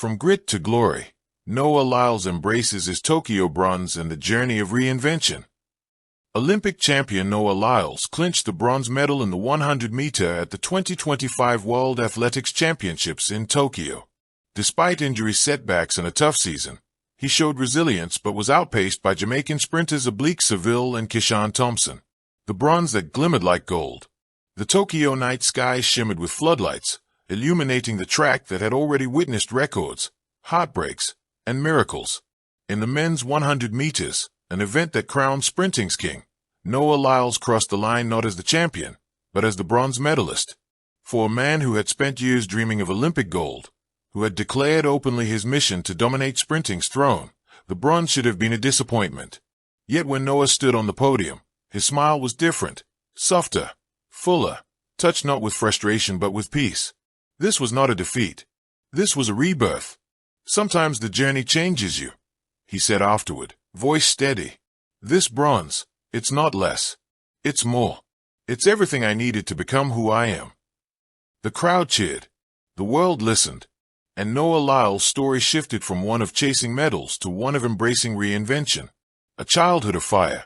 From grit to glory, Noah Lyles embraces his Tokyo bronze and the journey of reinvention. Olympic champion Noah Lyles clinched the bronze medal in the 100-meter at the 2025 World Athletics Championships in Tokyo. Despite injury setbacks and a tough season, he showed resilience but was outpaced by Jamaican sprinters Oblique Seville and Keyshawn Thompson. The bronze that glimmered like gold. The Tokyo night sky shimmered with floodlights, illuminating the track that had already witnessed records, heartbreaks, and miracles. In the men's 100 meters, an event that crowned sprinting's king, Noah Lyles crossed the line not as the champion, but as the bronze medalist. For a man who had spent years dreaming of Olympic gold, who had declared openly his mission to dominate sprinting's throne, the bronze should have been a disappointment. Yet when Noah stood on the podium, his smile was different, softer, fuller, touched not with frustration but with peace. This was not a defeat. This was a rebirth. Sometimes the journey changes you, he said afterward, voice steady. This bronze, it's not less. It's more. It's everything I needed to become who I am. The crowd cheered. The world listened. And Noah Lyles' story shifted from one of chasing medals to one of embracing reinvention. A childhood of fire.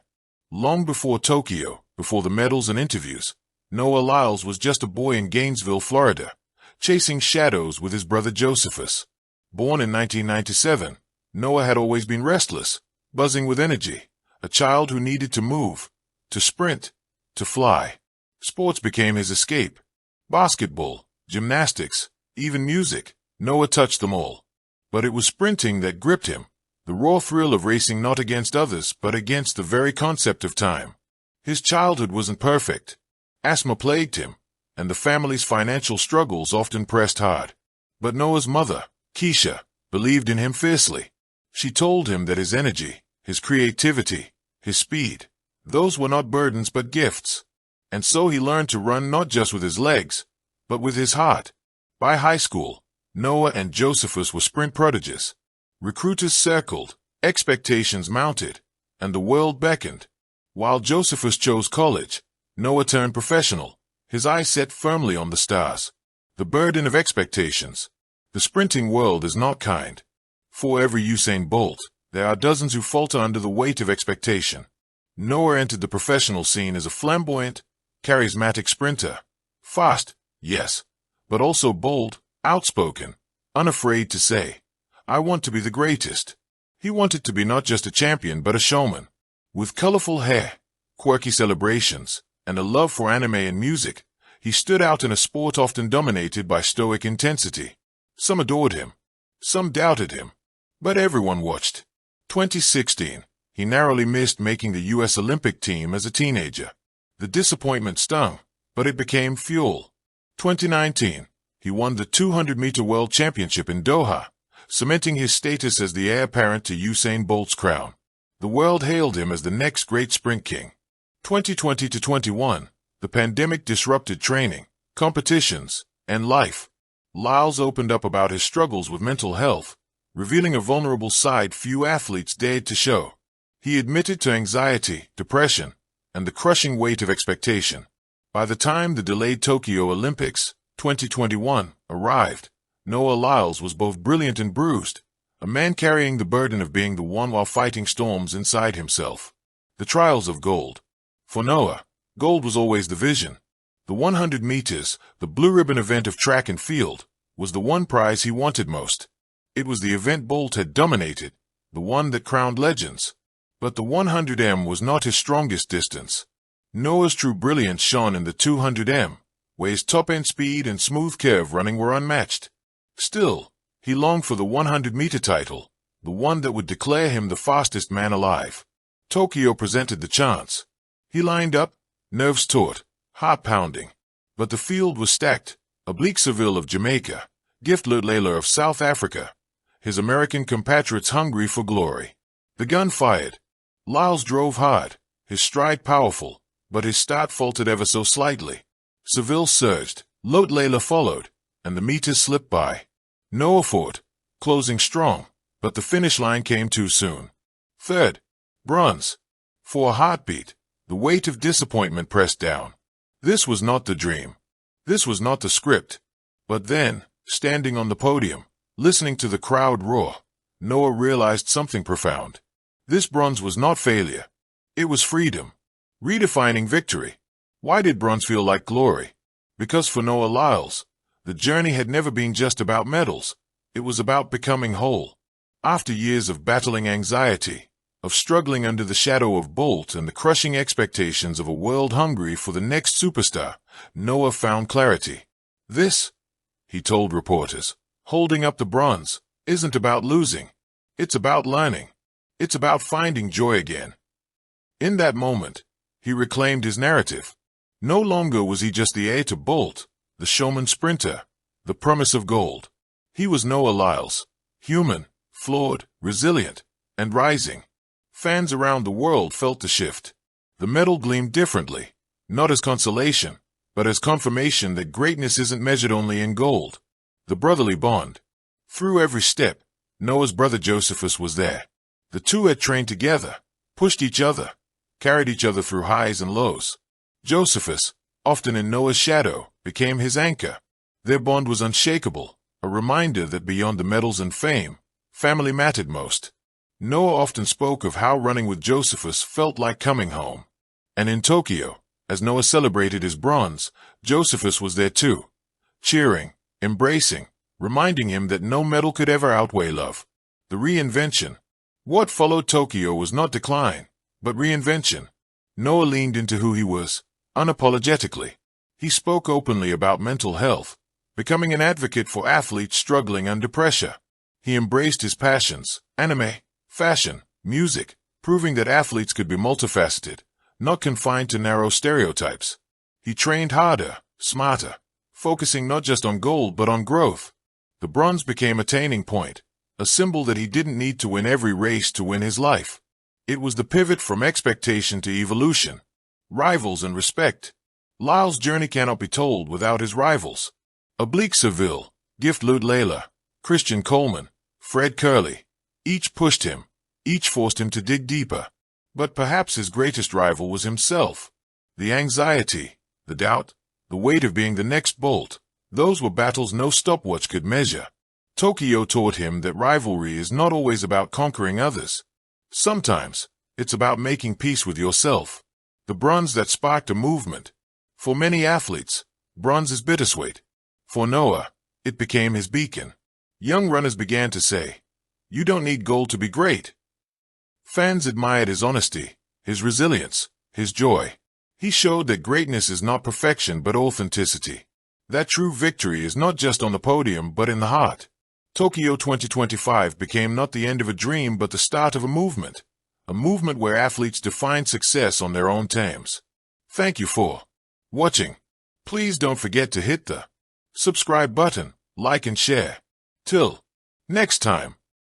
Long before Tokyo, before the medals and interviews, Noah Lyles was just a boy in Gainesville, Florida, chasing shadows with his brother Josephus. Born in 1997, Noah had always been restless, buzzing with energy, a child who needed to move, to sprint, to fly. Sports became his escape. Basketball, gymnastics, even music. Noah touched them all. But it was sprinting that gripped him, the raw thrill of racing not against others but against the very concept of time. His childhood wasn't perfect. Asthma plagued him, and the family's financial struggles often pressed hard. But Noah's mother, Keisha, believed in him fiercely. She told him that his energy, his creativity, his speed, those were not burdens but gifts. And so he learned to run not just with his legs, but with his heart. By high school, Noah and Josephus were sprint prodigies. Recruiters circled, expectations mounted, and the world beckoned. While Josephus chose college, Noah turned professional, his eyes set firmly on the stars. The burden of expectations. The sprinting world is not kind. For every Usain Bolt, there are dozens who falter under the weight of expectation. Noah entered the professional scene as a flamboyant, charismatic sprinter. Fast, yes, but also bold, outspoken, unafraid to say, I want to be the greatest. He wanted to be not just a champion but a showman. With colorful hair, quirky celebrations, and a love for anime and music, he stood out in a sport often dominated by stoic intensity. Some adored him. Some doubted him. But everyone watched. 2016, he narrowly missed making the U.S. Olympic team as a teenager. The disappointment stung, but it became fuel. 2019, he won the 200-meter World Championship in Doha, cementing his status as the heir apparent to Usain Bolt's crown. The world hailed him as the next great sprint king. 2020 to 21, the pandemic disrupted training, competitions, and life. Lyles opened up about his struggles with mental health, revealing a vulnerable side few athletes dared to show. He admitted to anxiety, depression, and the crushing weight of expectation. By the time the delayed Tokyo Olympics, 2021, arrived, Noah Lyles was both brilliant and bruised, a man carrying the burden of being the one while fighting storms inside himself. The trials of gold. For Noah, gold was always the vision. The 100 meters, the blue ribbon event of track and field, was the one prize he wanted most. It was the event Bolt had dominated, the one that crowned legends. But the 100m was not his strongest distance. Noah's true brilliance shone in the 200m, where his top-end speed and smooth curve running were unmatched. Still, he longed for the 100-meter title, the one that would declare him the fastest man alive. Tokyo presented the chance. He lined up, nerves taut, heart pounding. But the field was stacked. Oblique Seville of Jamaica, Gifted Layla of South Africa, his American compatriots hungry for glory. The gun fired. Lyles drove hard, his stride powerful, but his start faltered ever so slightly. Seville surged, Layla followed, and the meters slipped by. Noah fought, closing strong, but the finish line came too soon. Third, bronze. For a heartbeat, the weight of disappointment pressed down. This was not the dream. This was not the script. But then, standing on the podium, Listening to the crowd roar, Noah realized something profound. This bronze was not failure. It was freedom. Redefining victory. Why did bronze feel like glory? Because for Noah Lyles, the journey had never been just about medals. It was about becoming whole. After years of battling anxiety, of struggling under the shadow of Bolt and the crushing expectations of a world hungry for the next superstar, Noah found clarity. This, he told reporters, holding up the bronze, isn't about losing. It's about learning. It's about finding joy again. In that moment, he reclaimed his narrative. No longer was he just the heir to Bolt, the showman sprinter, the promise of gold. He was Noah Lyles, human, flawed, resilient, and rising. Fans around the world felt the shift. The medal gleamed differently, not as consolation, but as confirmation that greatness isn't measured only in gold. The brotherly bond. Through every step, Noah's brother Josephus was there. The two had trained together, pushed each other, carried each other through highs and lows. Josephus, often in Noah's shadow, became his anchor. Their bond was unshakable, a reminder that beyond the medals and fame, family mattered most. Noah often spoke of how running with Josephus felt like coming home. And in Tokyo, as Noah celebrated his bronze, Josephus was there too, cheering, embracing, reminding him that no medal could ever outweigh love. The reinvention. What followed Tokyo was not decline, but reinvention. Noah leaned into who he was, unapologetically. He spoke openly about mental health, becoming an advocate for athletes struggling under pressure. He embraced his passions, anime, fashion, music, proving that athletes could be multifaceted, not confined to narrow stereotypes. He trained harder, smarter, focusing not just on gold but on growth. The bronze became a turning point, a symbol that he didn't need to win every race to win his life. It was the pivot from expectation to evolution. Rivals and respect. Lyles' journey cannot be told without his rivals. Oblique Seville, Gift Lute Layla, Christian Coleman, Fred Curley. Each pushed him, each forced him to dig deeper. But perhaps his greatest rival was himself. The anxiety, the doubt, the weight of being the next Bolt. Those were battles no stopwatch could measure. Tokyo taught him that rivalry is not always about conquering others. Sometimes, it's about making peace with yourself. The bronze that sparked a movement. For many athletes, bronze is bittersweet. For Noah, it became his beacon. Young runners began to say, "You don't need gold to be great." Fans admired his honesty, his resilience, his joy. He showed that greatness is not perfection but authenticity. That true victory is not just on the podium but in the heart. Tokyo 2025 became not the end of a dream but the start of a movement where athletes define success on their own terms. Thank you for watching. Please don't forget to hit the subscribe button, like and share. Till next time.